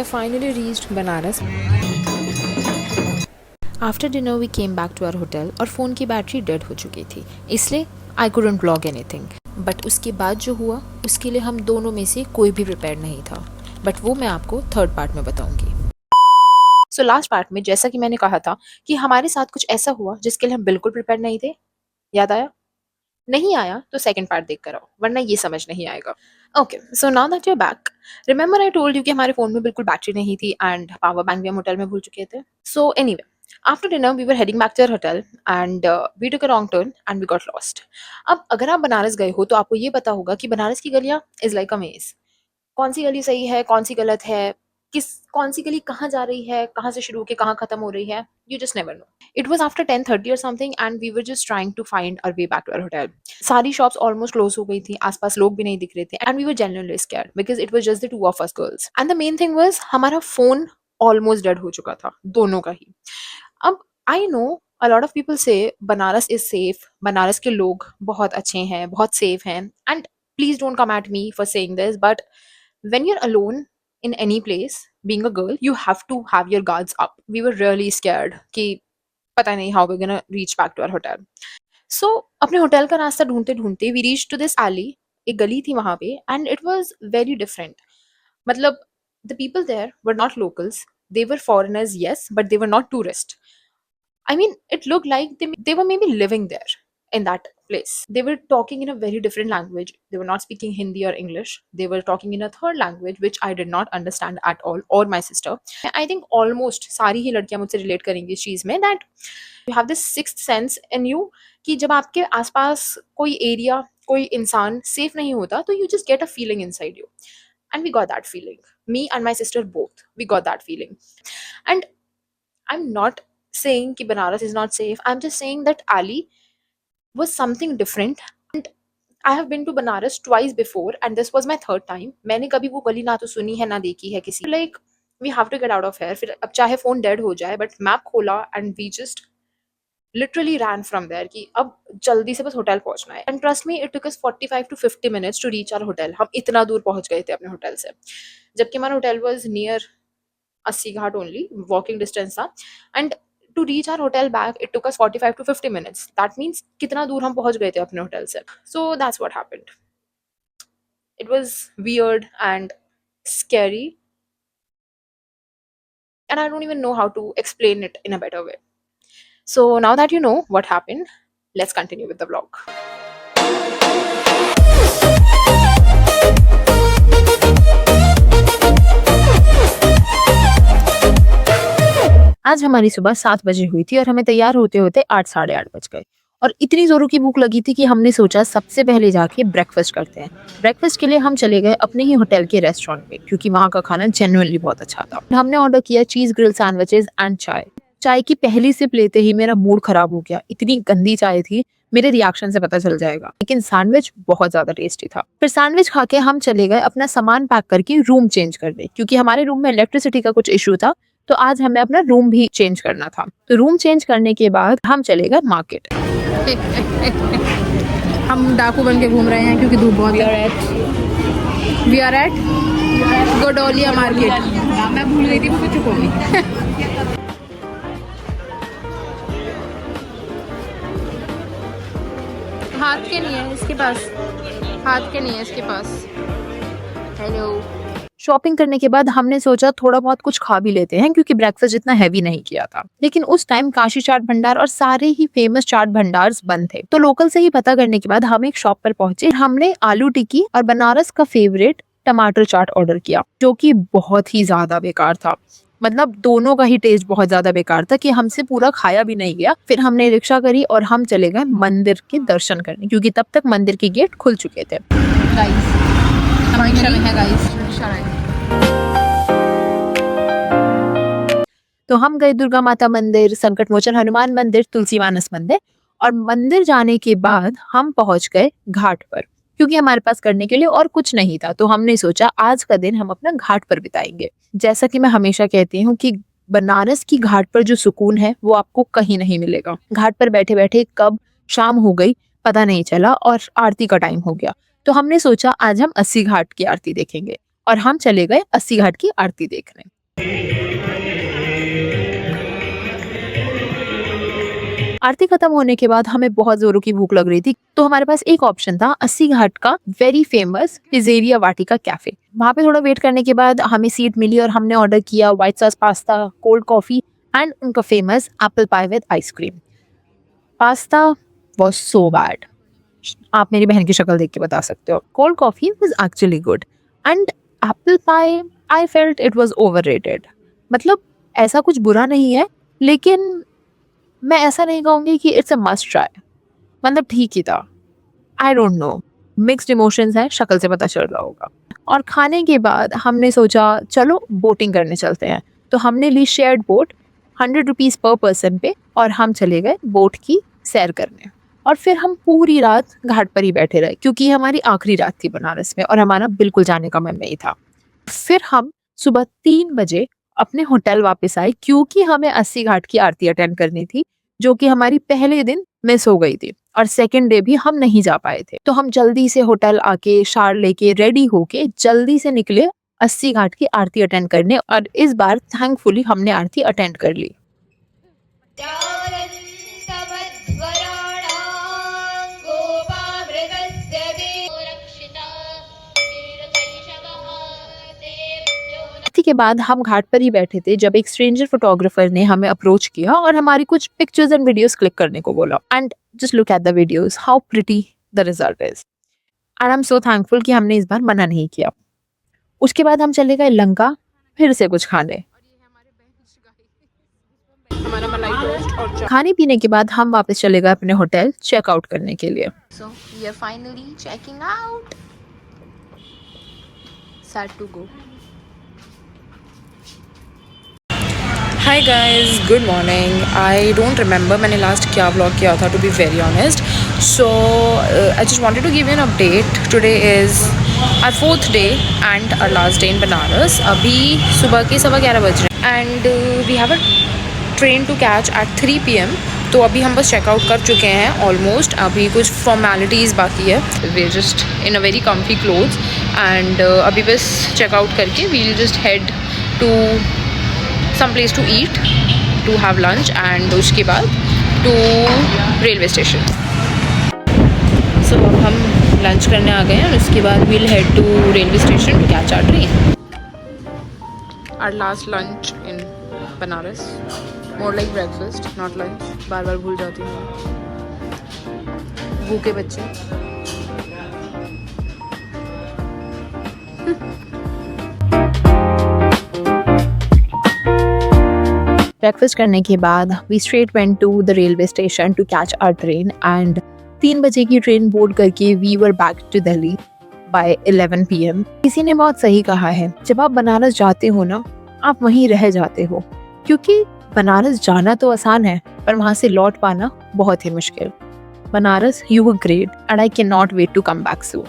I finally reached Banaras. After dinner we came back to our hotel और phone की battery dead हो चुकी थी, इसलिए I couldn't vlog anything. But उसके बाद जो हुआ उसके लिए हम दोनों में से कोई भी प्रिपेयर नहीं था, बट वो मैं आपको थर्ड पार्ट में बताऊंगी। सो लास्ट पार्ट में जैसा कि मैंने कहा था कि हमारे साथ कुछ ऐसा हुआ जिसके लिए हम बिल्कुल प्रिपेयर नहीं थे। याद आया? नहीं आया तो सेकंड पार्ट देख कर आओ, वरना ये समझ नहीं आएगा। Okay, so now that you are back, remember I told you कि हमारे फ़ोन में बिल्कुल बैटरी नहीं थी एंड पावर बैंक भी हम होटल में भूल चुके थे। So anyway, after dinner we were heading back to our hotel and we took a wrong turn and we got lost. अब अगर आप बनारस गए हो तो आपको ये पता होगा कि बनारस की गलियाँ इज़ लाइक अ मेज़। कौन सी गली सही है, कौन सी गलत है, कौन सी गली कहाँ जा रही है, कहाँ से शुरू होके कहाँ खत्म हो रही है, you just never know. It was after 10:30 और something and we were just trying to find our way back to our hotel. सारी शॉप्स ऑलमोस्ट क्लोज हो गई थी, आसपास लोग भी नहीं दिख रहे थे and we were genuinely scared because it was just the two of us girls and the main thing was हमारा फोन ऑलमोस्ट डेड हो चुका था, दोनों का ही। अब I know a lot of people से बनारस इज सेफ, बनारस के लोग बहुत अच्छे हैं, बहुत सेफ हैं, and please don't come at me for saying this, but when you're alone in any place, being a girl, you have to have your guards up. We were really scared कि पता नहीं how we're gonna reach back to our hotel. So अपने hotel का रास्ता ढूंढते ढूंढते we reached to this alley, एक गली थी वहां पे, and it was very different. मतलब the people there were not locals. They were foreigners, yes, but they were not tourists. I mean, it looked like they were maybe living there in that place. They were talking in a very different language. They were not speaking Hindi or English. They were talking in a third language, which I did not understand at all, or my sister. I think almost सारी ही लड़कियां मुझसे relate करेंगी इस चीज़ में that you have this sixth sense in you कि जब आपके आसपास कोई एरिया, कोई इंसान सेफ नहीं होता तो you just get a feeling inside you. And we got that feeling. Me and my sister both. We got that feeling. And I'm not saying कि Banaras is not safe. I'm just saying that Ali was something different. And I have been to Banaras twice before, and this was my third time. मैंने कभी वो गली ना तो सुनी है ना देखी है किसी। Like we have to get out of here. फिर अब चाहे फोन डेड हो जाए, but मैप खोला and we just literally ran from there कि अब जल्दी से बस होटल पहुंचना है। And trust me, it took us 45 to 50 minutes to reach our hotel. हम इतना दूर पहुंच गए थे अपने होटल से, जबकि हमारा hotel was near 80 Ghat only, walking distance था, and to reach our hotel back it took us 45 to 50 minutes. That means कितना दूर हम पहुंच गए थे अपने होटल से. So that's what happened. It was weird and scary, and I don't even know how to explain it in a better way. So now that you know what happened, let's continue with the vlog. आज हमारी सुबह 7 बजे हुई थी और हमें तैयार होते होते 8 साढ़े 8 बज गए और इतनी जोरों की भूख लगी थी कि हमने सोचा सबसे पहले जाके ब्रेकफास्ट करते हैं। ब्रेकफास्ट के लिए हम चले गए अपने ही होटल के रेस्टोरेंट पे क्योंकि वहाँ का खाना जेन्युइनली बहुत अच्छा था। हमने ऑर्डर किया चीज ग्रिल सैंडविचेस एंड चाय। चाय की पहली सिप लेते ही मेरा मूड खराब हो गया, इतनी गंदी चाय थी, मेरे रिएक्शन से पता चल जाएगा, लेकिन सैंडविच बहुत ज्यादा टेस्टी था। फिर सैंडविच खा के हम चले गए अपना सामान पैक करके रूम चेंज करने, क्योंकि हमारे रूम में इलेक्ट्रिसिटी का कुछ इशू था, तो आज हमें अपना रूम भी चेंज करना था। तो रूम चेंज करने के बाद हम चले गए मार्केट। हम डाकू बन के घूम रहे हैं क्योंकि धूप बहुत है। We are at Godowlia market. मैं भूल गई थी, वो चुप हो गई। हाथ के नहीं है इसके पास, हाथ के नहीं है इसके पास। हेलो। शॉपिंग करने के बाद हमने सोचा थोड़ा बहुत कुछ खा भी लेते हैं क्योंकि ब्रेकफास्ट इतना हैवी नहीं किया था, लेकिन उस टाइम काशी चाट भंडार और सारे ही फेमस चाट भंडार बंद थे। तो लोकल से ही पता करने के बाद हम एक शॉप पर पहुंचे। हमने आलू टिक्की और बनारस का फेवरेट टमाटर चाट ऑर्डर किया, जो कि बहुत ही ज्यादा बेकार था। मतलब दोनों का ही टेस्ट बहुत ज्यादा बेकार था कि हमसे पूरा खाया भी नहीं गया। फिर हमने रिक्शा करी और हम चले गए मंदिर के दर्शन करने, क्योंकि तब तक मंदिर के गेट खुल चुके थे। तो हम गए दुर्गा माता मंदिर, संकट मोचन हनुमान मंदिर, तुलसी मानस मंदिर, और मंदिर जाने के बाद हम पहुंच गए घाट पर, क्योंकि हमारे पास करने के लिए और कुछ नहीं था। तो हमने सोचा आज का दिन हम अपना घाट पर बिताएंगे। जैसा कि मैं हमेशा कहती हूँ कि बनारस की घाट पर जो सुकून है वो आपको कहीं नहीं मिलेगा। घाट पर बैठे बैठे कब शाम हो गई पता नहीं चला और आरती का टाइम हो गया। तो हमने सोचा आज हम 80 घाट की आरती देखेंगे। और हम चले गए 80 घाट की आरती देखने। आरती खत्म होने के बाद हमें बहुत जोरों की भूख लग रही थी, तो हमारे पास एक ऑप्शन था 80 घाट का वेरी फेमस पिज़्ज़ेरिया वाटिका कैफे। वहाँ पे थोड़ा वेट करने के बाद हमें सीट मिली और हमने ऑर्डर किया white sauce pasta, cold coffee and उनका famous apple pie with ice cream. Pasta was so bad, आप मेरी बहन की शक्ल देख के बता सकते हो। Cold coffee was actually good and apple pie I felt it was overrated. मतलब ऐसा कुछ बुरा नहीं है, लेकिन मैं ऐसा नहीं कहूँगी कि इट्स अ मस्ट ट्राई। मतलब ठीक ही था, I don't know, mixed emotions है, शक्ल से पता चल रहा होगा। और खाने के बाद हमने सोचा चलो बोटिंग करने चलते हैं, तो हमने ली शेयर्ड बोट 100 रुपीज़ पर पर्सन पे और हम चले गए बोट की सैर करने। और फिर हम पूरी रात घाट पर ही बैठे रहे क्योंकि हमारी आखिरी रात थी बनारस में और हमारा बिल्कुल जाने का मन नहीं था। फिर हम सुबह 3 बजे अपने होटल वापस आए क्योंकि हमें 80 घाट की आरती अटेंड करनी थी, जो कि हमारी पहले दिन मिस हो गई थी और सेकंड डे भी हम नहीं जा पाए थे। तो हम जल्दी से होटल आके शार लेके रेडी होके जल्दी से निकले 80 घाट की आरती अटेंड करने और इस बार थैंकफुली हमने आरती अटेंड कर ली। आरती के बाद हम घाट पर ही बैठे थे जब एक स्ट्रेंजर फोटोग्राफर ने हमें अप्रोच किया और हमारी कुछ पिक्चर्स एंड वीडियोस क्लिक करने को बोला। And just look at the videos, how pretty the result is. And I am so thankful कि हमने इस बार मना नहीं किया। उसके बाद हम चले गए लंका फिर से कुछ खाने। खाने पीने के बाद हम वापस चले गए अपने होटल चेकआउट करने के लिए। So we are finally checking out. Sad to go. Hi guys, good morning. I don't remember मैंने लास्ट क्या व्लॉग किया था, to be very honest. So I just wanted to give you an update. Today is our 4th day and our last day in Banaras. अभी सुबह के 11:15 बज रहे हैं and we have a train to catch at 3 PM। तो अभी हम बस चेकआउट कर चुके हैं ऑलमोस्ट। अभी कुछ फॉर्मेलिटीज़ बाकी है। We are just in a very comfy clothes and अभी बस चेकआउट करके we will just head to some place to eat, to have lunch and उसके बाद to railway station. So अब हम लंच करने आ गए हैं और उसके बाद we'll head to railway station to catch our train. Our last lunch in Banaras. More like breakfast, not lunch. बार बार भूल जाती हूँ। भूखे बच्चे। ब्रेकफास्ट करने के बाद we straight went to the railway station to catch our train and 3 बजे की ट्रेन बोर्ड करके we were back to Delhi by 11 PM। किसी ने बहुत सही कहा है, जब आप बनारस जाते हो ना, आप वहीं रह जाते हो, क्योंकि बनारस जाना तो आसान है पर वहाँ से लौट पाना बहुत ही मुश्किल। Banaras, you were great and I can not wait to come back soon.